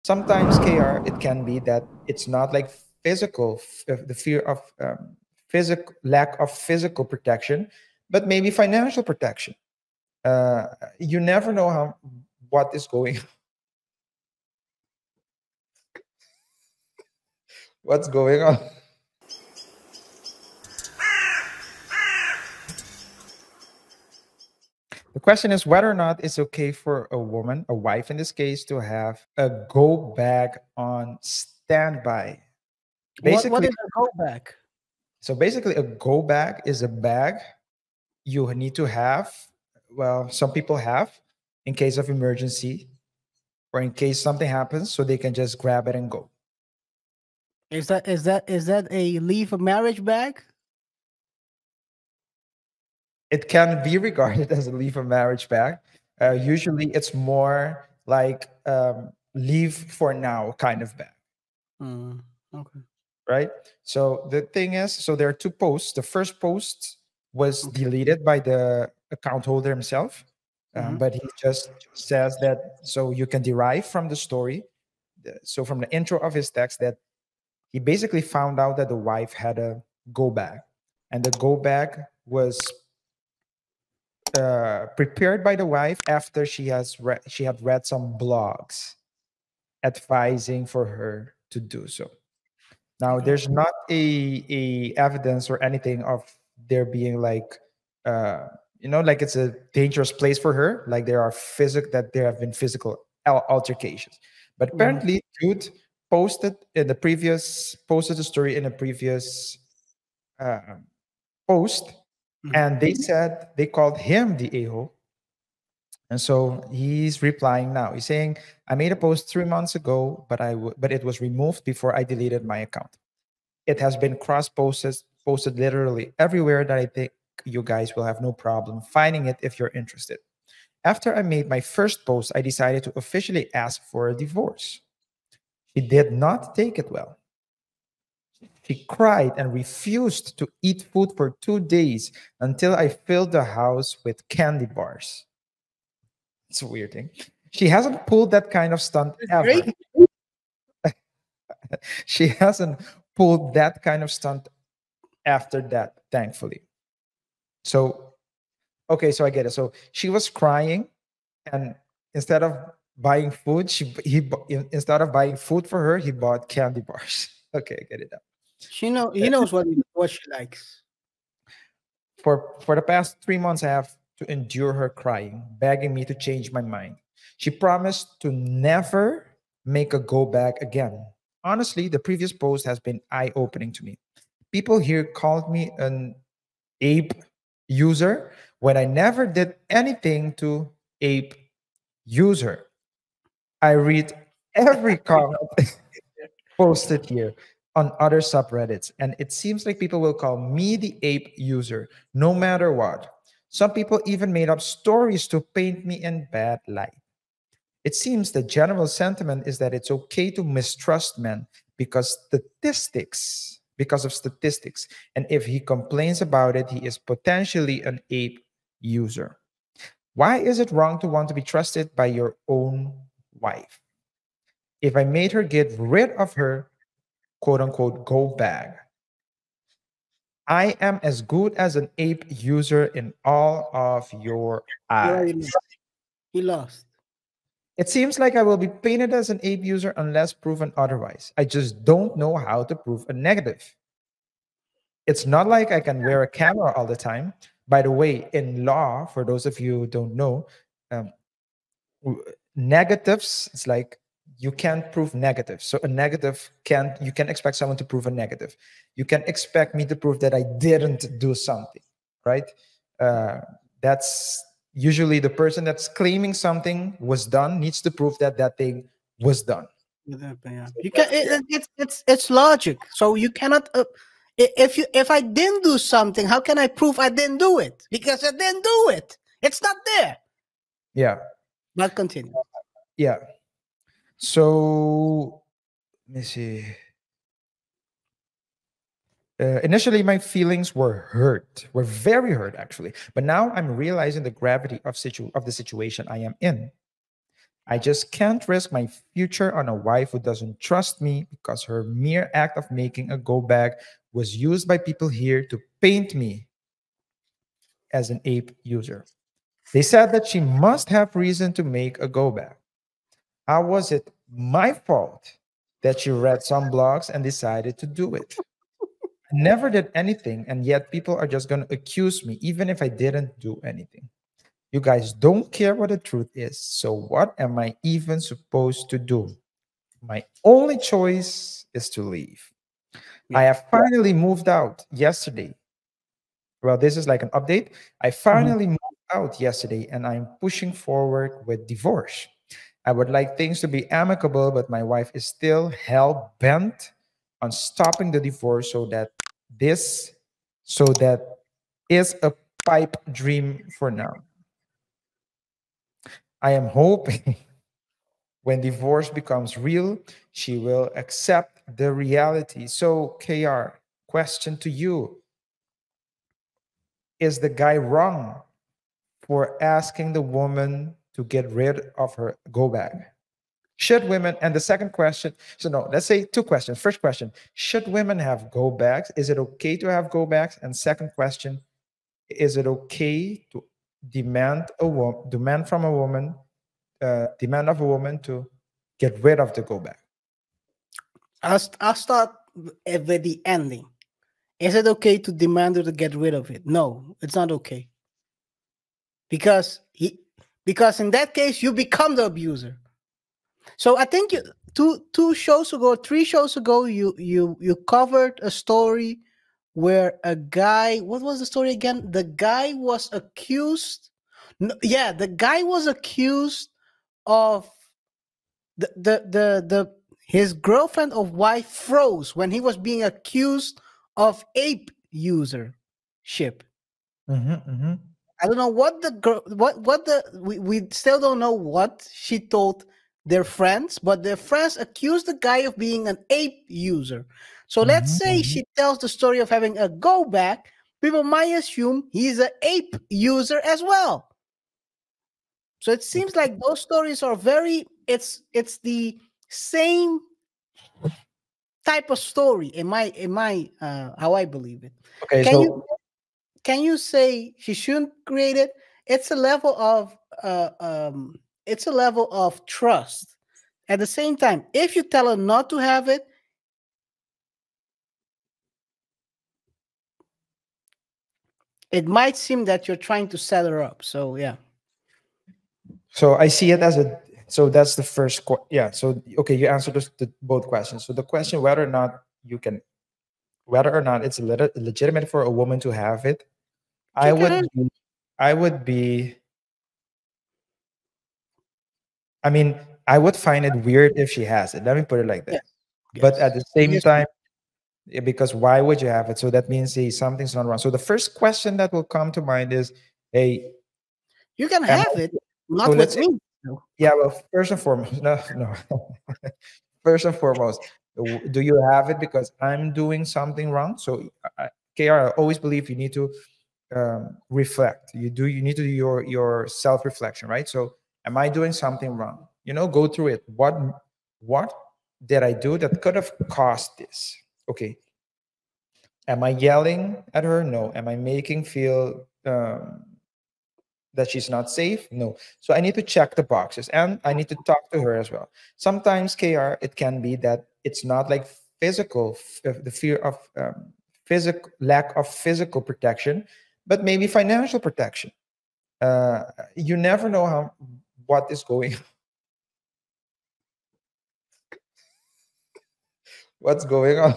Sometimes KR, it can be that it's not like physical, the fear of physical lack of physical protection, but maybe financial protection. Uh, you never know what is going, what's going on. The question is whether or not it's okay for a woman, a wife in this case, to have a go bag on standby. What Basically, is a go back? basically, a go bag is a bag you need to have. Well, some people have in case of emergency or in case something happens, so they can just grab it and go. Is that a leave a marriage bag? It can be regarded as a leave of marriage bag. Usually, it's more like leave for now kind of bag. Mm, okay. Right? So the thing is, so there are two posts. The first post was Okay. deleted by the account holder himself, Hmm. but he just says that so you can derive from the story, so from the intro of his text, that he basically found out that the wife had a go bag, and the go bag was prepared by the wife after she had read some blogs advising for her to do so. Now, Okay. there's not a evidence or anything of there being like, uh, like it's a dangerous place for her. Like there have been physical altercations. But Hmm. apparently, dude posted a story in a previous uh, post, Hmm. and they said they called him the a-hole. And so he's replying now. He's saying, "I made a post 3 months ago, but it was removed before I deleted my account. It has been posted literally everywhere that I think you guys will have no problem finding it if you're interested. After I made my first post, I decided to officially ask for a divorce. She did not take it well. She cried and refused to eat food for 2 days until I filled the house with candy bars." It's a weird thing. She hasn't pulled that kind of stunt ever. Great. She hasn't pulled that kind of stunt after that, thankfully. So, okay, so I get it. So she was crying, and instead of buying food, instead of buying food for her, he bought candy bars. Okay, I get it now. He knows what she likes. For the past 3 months, I have to endure her crying, begging me to change my mind. She promised to never make a go back again. Honestly, the previous post has been eye opening to me. People here called me an ape user when I never did anything to ape user. I read every comment posted here on other subreddits, and it seems like people will call me the ape user no matter what. Some people even made up stories to paint me in bad light. It seems the general sentiment is that it's okay to mistrust men because of statistics. And if he complains about it, he is potentially an ape user. Why is it wrong to want to be trusted by your own wife? If I made her get rid of her quote unquote go bag, I am as good as an ape user in all of your He already eyes. lost. He lost. It seems like I will be painted as an ape user unless proven otherwise. I just don't know how to prove a negative. It's not like I can wear a camera all the time. By the way, in law, for those of you who don't know, um, negatives, it's like you can't prove negative. So a negative can't, you can expect someone to prove a negative. You can expect me to prove that I didn't do something, right? Uh, that's usually the person that's claiming something was done needs to prove that that thing was done. Yeah. So You can. that's the It's logic. So you cannot. If I didn't do something, how can I prove I didn't do it? Because I didn't do it. It's not there. yeah, But continue. yeah. So let me see. Initially, my feelings were very hurt actually. But now I'm realizing the gravity of the situation I am in. I just can't risk my future on a wife who doesn't trust me because her mere act of making a go bag was used by people here to paint me as an ape user. They said that she must have reason to make a go bag. How was it my fault that she read some blogs and decided to do it? I never did anything, and yet people are just going to accuse me, even if I didn't do anything. You guys don't care what the truth is, so what am I even supposed to do? My only choice is to leave. I Yeah. have finally moved out yesterday. Well, this is like an update. I Mhm. finally moved out yesterday and I'm pushing forward with divorce. I would like things to be amicable, but my wife is still hell bent on stopping the divorce this so that is a pipe dream for now. I am hoping when divorce becomes real, she will accept the reality. So, KR, question to you: is the guy wrong for asking the woman to get rid of her go bag? Should women, and the second question, so no, let's say two questions. First question, should women have go bags? Is it okay to have go bags? And second question, is it okay to demand from a woman, demand of a woman to get rid of the go bag? I'll start with the ending. Is it okay to demand her to get rid of it? No, it's not okay. Because because in that case you become the abuser. So I think two shows ago, 3 shows ago, you covered a story where a guy. What was the story again? The guy was accused. No, yeah, the guy was accused of the his girlfriend or wife froze when he was being accused of ape usership. Mm-hmm, mm-hmm, I don't know what the girl, what the we still don't know what she told their friends, but their friends accused the guy of being an ape user. So let's mm-hmm, say mm-hmm. she tells the story of having a go back, people might assume he's an ape user as well. So it seems like those stories are very it's the same type of story in my how I believe it. Okay, Can you so can you say she shouldn't create it? It's a level of uh, um, it's a level of trust. At the same time, if you tell her not to have it, it might seem that you're trying to set her up. So yeah, so I see it as a so that's the first yeah. So okay, you answered both questions. So the question whether or not you can whether or not it's legitimate for a woman to have it, I she can have. would be, I would be, I mean, I would find it weird if she has it. Let me put it like Yes, that. But at yes, the it same is time, weird. because why would you have it? So that means, hey, something's not wrong. So the first question that will come to mind is, hey, You can am have I, it, so not let's with say, me. No. yeah, well, first and foremost, no, no. First and foremost, do you have it because I'm doing something wrong? So, KR, I always believe you need to reflect. You need to do your self reflection, right? So, am I doing something wrong? Go through it. What did I do that could have caused this? Okay, am I yelling at her? No. Am I making feel that she's not safe? No. So I need to check the boxes and I need to talk to her as well. Sometimes, KR, it can be that it's not like physical, the fear of physical lack of physical protection, but maybe financial protection. Uh, you never know what is going, what's going on.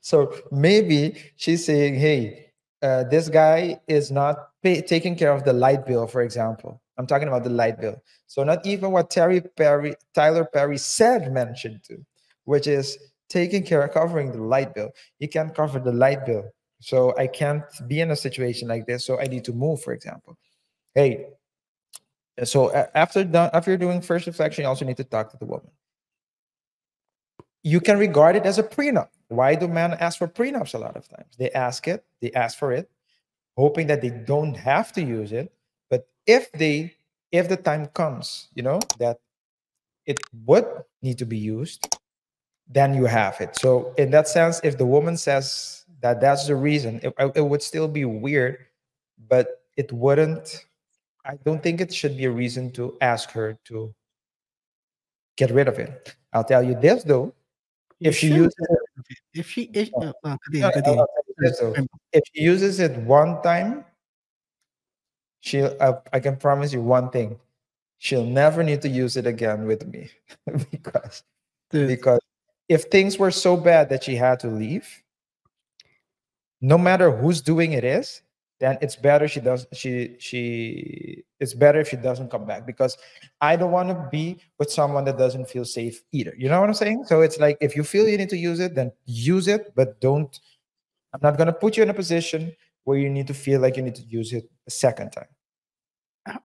So maybe she's saying, "Hey, this guy is not taking care of the light bill, for example." I'm talking about the light bill. So not even what Tyler Perry said mentioned to, which is taking care of covering the light bill. You can't cover the light bill, so I can't be in a situation like this. So I need to move, for example. Hey, so after you're doing first reflection, you also need to talk to the woman. You can regard it as a prenup. Why do men ask for prenups a lot of times? They ask for it, hoping that they don't have to use it. But if they if the time comes, that it would need to be used, then you have it. So in that sense, if the woman says that that's the reason, it would still be weird, but it wouldn't. I don't think it should be a reason to ask her to get rid of it. I'll tell you this though: You if she shouldn't uses get it, rid of it. If she, if, no, continue, I'll continue. tell you this though: if she uses it one time, I can promise you one thing: she'll never need to use it again with me, because Dude, because if things were so bad that she had to leave, no matter whose doing it is, then it's better she does she it's better if she doesn't come back, because I don't want to be with someone that doesn't feel safe either. You know what I'm saying? So it's like, if you feel you need to use it, then use it, but don't. I'm not going to put you in a position where you need to feel like you need to use it a second time.